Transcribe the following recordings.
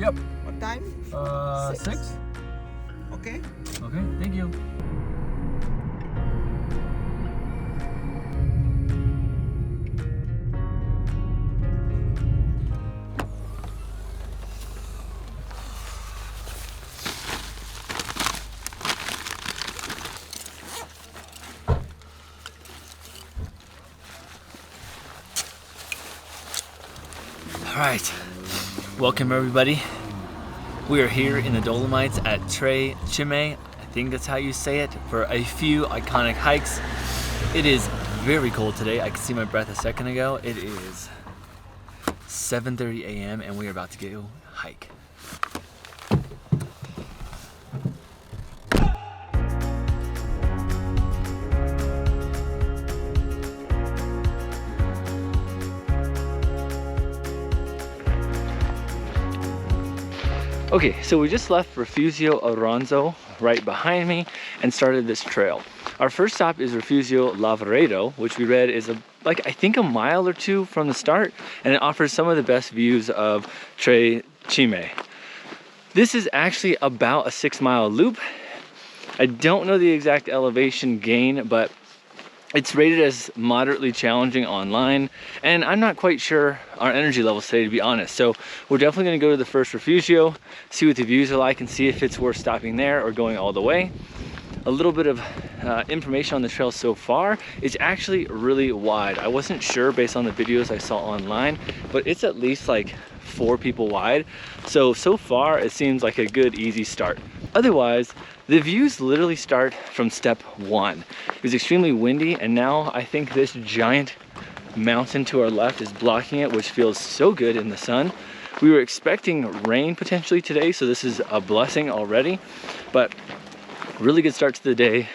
Yep. What time? 6. Okay. Okay, thank you. All right, welcome everybody. We are here in the Dolomites at Cime, I think that's how you say it, for a few iconic hikes. It is very cold today. I could see my breath a second ago. It is 7:30 a.m. and we are about to go hike. Okay, so we just left Refugio Aranzo right behind me and started this trail. Our first stop is Refugio Lavaredo, which we read is I think a mile or two from the start, and it offers some of the best views of Cime. This is actually about a 6-mile loop. I don't know the exact elevation gain, but it's rated as moderately challenging online, and I'm not quite sure our energy levels today, to be honest. So we're definitely gonna go to the first Refugio, see what the views are like, and see if it's worth stopping there or going all the way. A little bit of information on the trail so far. It's actually really wide. I wasn't sure based on the videos I saw online, but it's at least like 4 people wide. So far it seems like a good, easy start. Otherwise, the views literally start from step 1. It was extremely windy, and now I think this giant mountain to our left is blocking it, which feels so good in the sun. We were expecting rain potentially today, so this is a blessing already, but really good start to the day.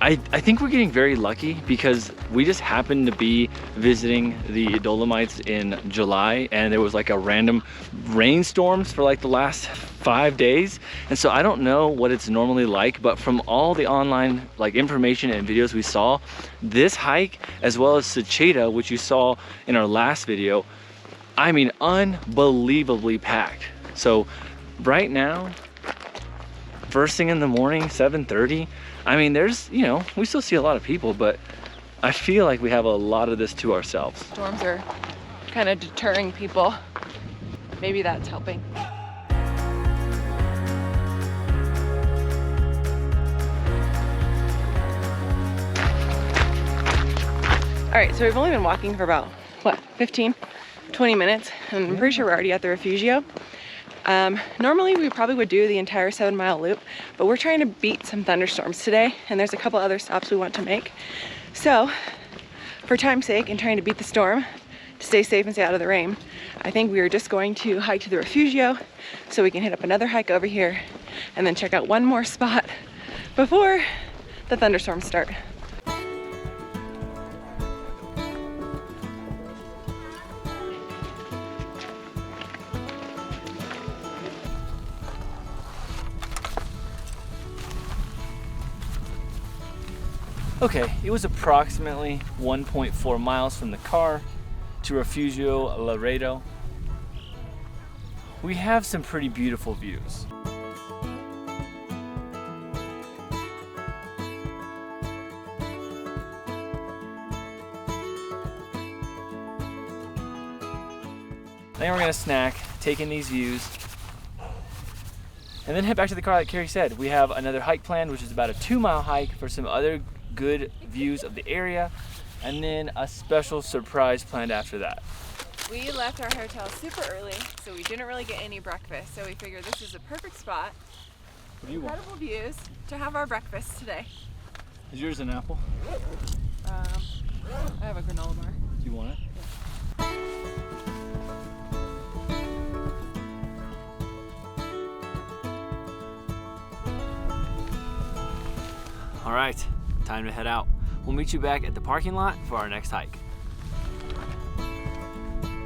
I think we're getting very lucky because we just happened to be visiting the Dolomites in July, and there was like a random rainstorms for like the last 5 days. And so I don't know what it's normally like, but from all the online like information and videos we saw, this hike, as well as Cime, which you saw in our last video, I mean, unbelievably packed. So right now, first thing in the morning, 7:30, I mean, there's, you know, we still see a lot of people, but I feel like we have a lot of this to ourselves. Storms are kind of deterring people. Maybe that's helping. All right, so we've only been walking for about, what, 15, 20 minutes, and I'm pretty sure we're already at the Refugio. Normally we probably would do the entire 7-mile loop, but we're trying to beat some thunderstorms today, and there's a couple other stops we want to make. So for time's sake and trying to beat the storm, to stay safe and stay out of the rain, I think we are just going to hike to the Refugio so we can hit up another hike over here and then check out one more spot before the thunderstorms start. Okay, it was approximately 1.4 miles from the car to Refugio Lavaredo. We have some pretty beautiful views. Then we're gonna snack, take in these views, and then head back to the car like Carrie said. We have another hike planned, which is about a 2-mile hike for some other good views of the area, and then a special surprise planned after that. We left our hotel super early, so we didn't really get any breakfast, so we figured this is a perfect spot. What do you want? Incredible views to have our breakfast today. Is yours an apple? I have a granola bar. Do you want it? Yeah. All right, time to head out. We'll meet you back at the parking lot for our next hike.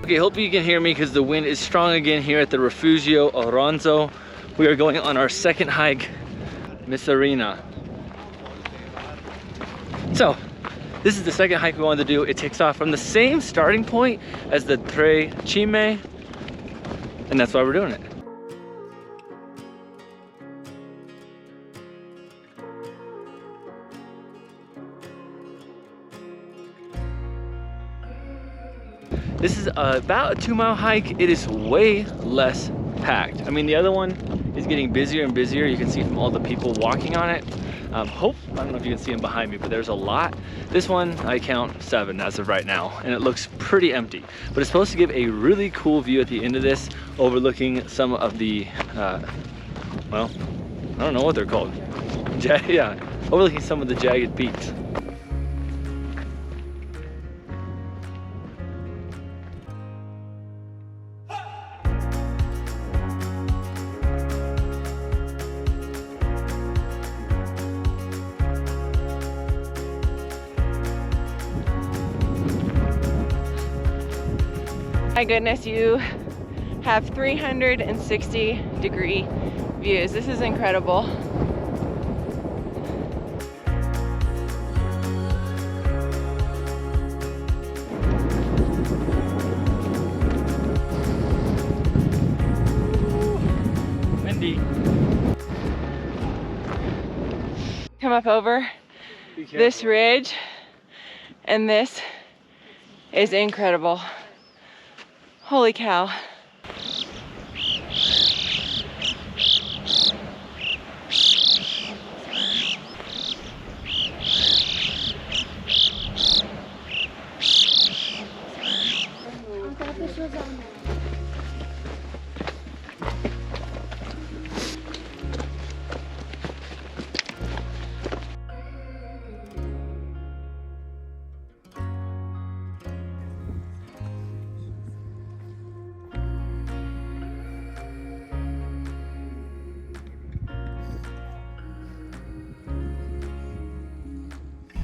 Okay, hope you can hear me because the wind is strong again here at the Refugio Aranzo. We are going on our second hike, Misurina. So, this is the second hike we wanted to do. It takes off from the same starting point as the Cime, and that's why we're doing it. This is about a 2-mile hike. It is way less packed. I mean, the other one is getting busier and busier. You can see from all the people walking on it. I don't know if you can see them behind me, but there's a lot. This one, I count 7 as of right now, and it looks pretty empty. But it's supposed to give a really cool view at the end of this, overlooking some of the, well, I don't know what they're called. Yeah, overlooking some of the jagged peaks. My goodness, you have 360-degree views. This is incredible. Windy. Come up over this ridge, and this is incredible. Holy cow.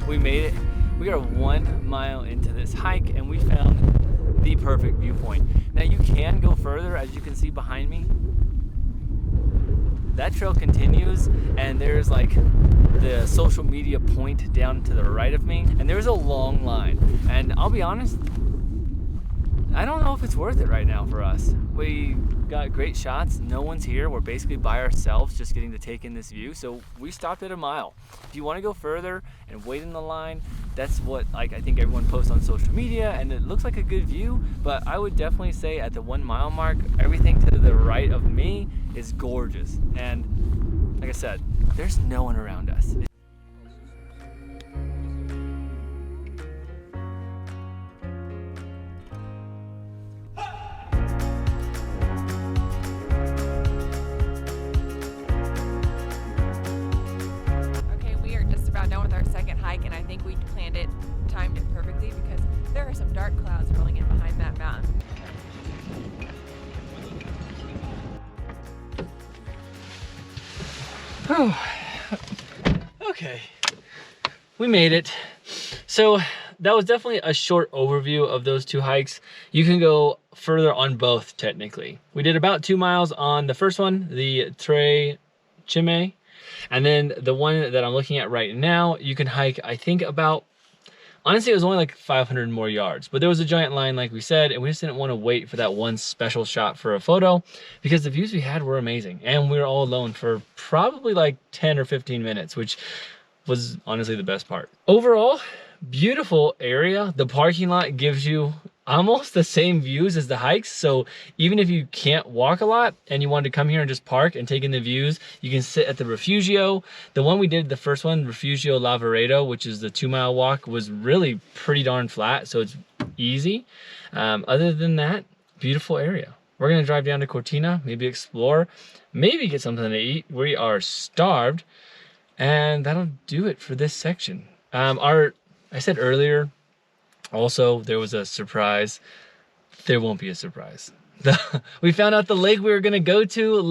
We made it. We are 1 mile into this hike and we found the perfect viewpoint. Now you can go further, as you can see behind me. That trail continues and there's like the social media point down to the right of me, and there's a long line. And I'll be honest, I don't know if it's worth it right now for us. We got great shots, no one's here, we're basically by ourselves just getting to take in this view, so we stopped at 1 mile. If you want to go further and wait in the line, that's what I think everyone posts on social media, and it looks like a good view, but I would definitely say at the 1 mile mark, everything to the right of me is gorgeous, and like I said, there's no one around us. Done with our second hike, and I think we timed it perfectly because there are some dark clouds rolling in behind that mountain. Oh, okay, we made it. So that was definitely a short overview of those 2 hikes. You can go further on both technically. We did about 2 miles on the first one, the Cime. And then the one that I'm looking at right now, you can hike, I think about, honestly, it was only like 500 more yards, but there was a giant line, like we said, and we just didn't want to wait for that one special shot for a photo because the views we had were amazing. And we were all alone for probably like 10 or 15 minutes, which was honestly the best part. Overall, beautiful area. The parking lot gives you almost the same views as the hikes, so even if you can't walk a lot and you wanted to come here and just park and take in the views, you can sit at the Refugio. The one we did, the first one, Refugio Lavaredo, which is the 2 mile walk, was really pretty darn flat, so it's easy. Other than that, beautiful area. We're gonna drive down to Cortina, maybe explore, maybe get something to eat. We are starved, and that'll do it for this section. I said earlier, also, there was a surprise. There won't be a surprise. We found out the lake we were gonna go to, I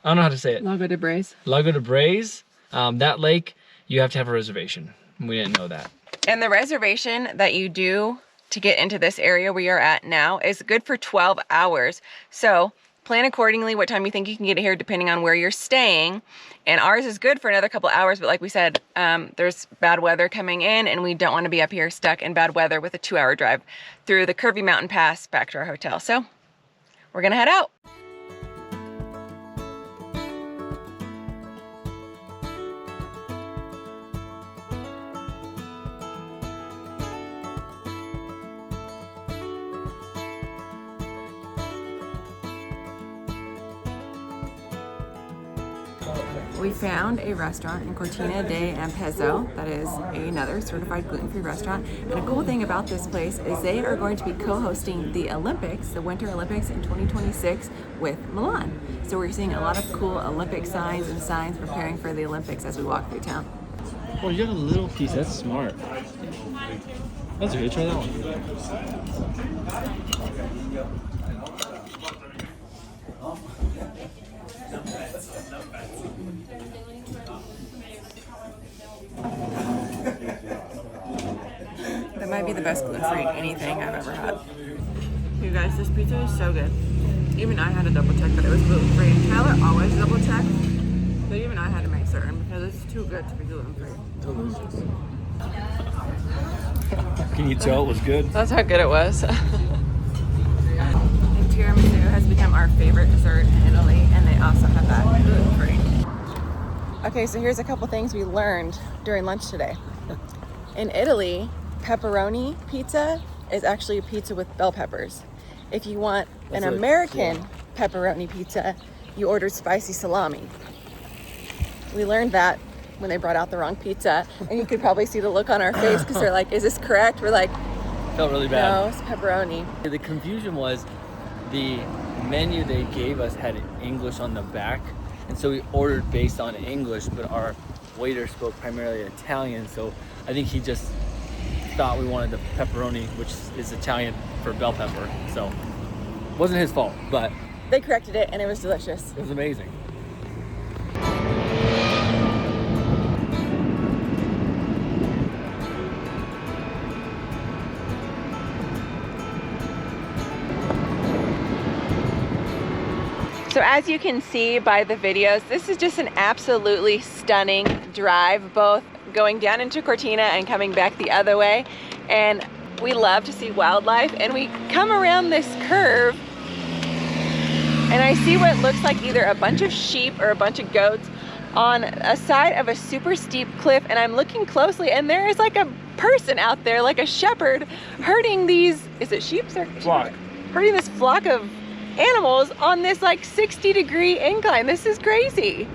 don't know how to say it. Lago de Braise. Lago de Braise. That lake, you have to have a reservation. We didn't know that. And the reservation that you do to get into this area we are at now is good for 12 hours. So plan accordingly what time you think you can get here depending on where you're staying. And ours is good for another couple hours, but like we said, there's bad weather coming in and we don't want to be up here stuck in bad weather with a 2-hour drive through the curvy mountain pass back to our hotel. So we're gonna head out. We found a restaurant in Cortina de Ampezzo that is another certified gluten-free restaurant. And a cool thing about this place is they are going to be co-hosting the Olympics, the Winter Olympics in 2026 with Milan. So we're seeing a lot of cool Olympic signs and signs preparing for the Olympics as we walk through town. Oh, you got a little piece. That's smart. That's good. Try that one. That might be the best gluten-free anything I've ever had. You guys, this pizza is so good. Even I had to double check that it was gluten-free. Tyler always double checks, but even I had to make certain because it's too good to be gluten-free. Delicious. Can you tell it was good? That's how good it was. And tiramisu has become our favorite dessert in Italy, and they also have that gluten-free. Okay, so here's a couple things we learned during lunch today. In Italy, pepperoni pizza is actually a pizza with bell peppers. If you want an American pepperoni pizza, you order spicy salami. We learned that when they brought out the wrong pizza, and you could probably see the look on our face because they're like, is this correct? We're like, felt really bad. No, it's pepperoni. The confusion was the menu they gave us had English on the back, and so we ordered based on English, but our waiter spoke primarily Italian, so I think he just thought we wanted the pepperoni, which is Italian for bell pepper, so it wasn't his fault, but they corrected it and it was delicious. It was amazing. So as you can see by the videos, this is just an absolutely stunning drive, both going down into Cortina and coming back the other way. And we love to see wildlife, and we come around this curve and I see what looks like either a bunch of sheep or a bunch of goats on a side of a super steep cliff, and I'm looking closely and there is like a person out there, like a shepherd, herding these, is it sheep or flock? Herding this flock of animals on this like 60-degree incline. This is crazy.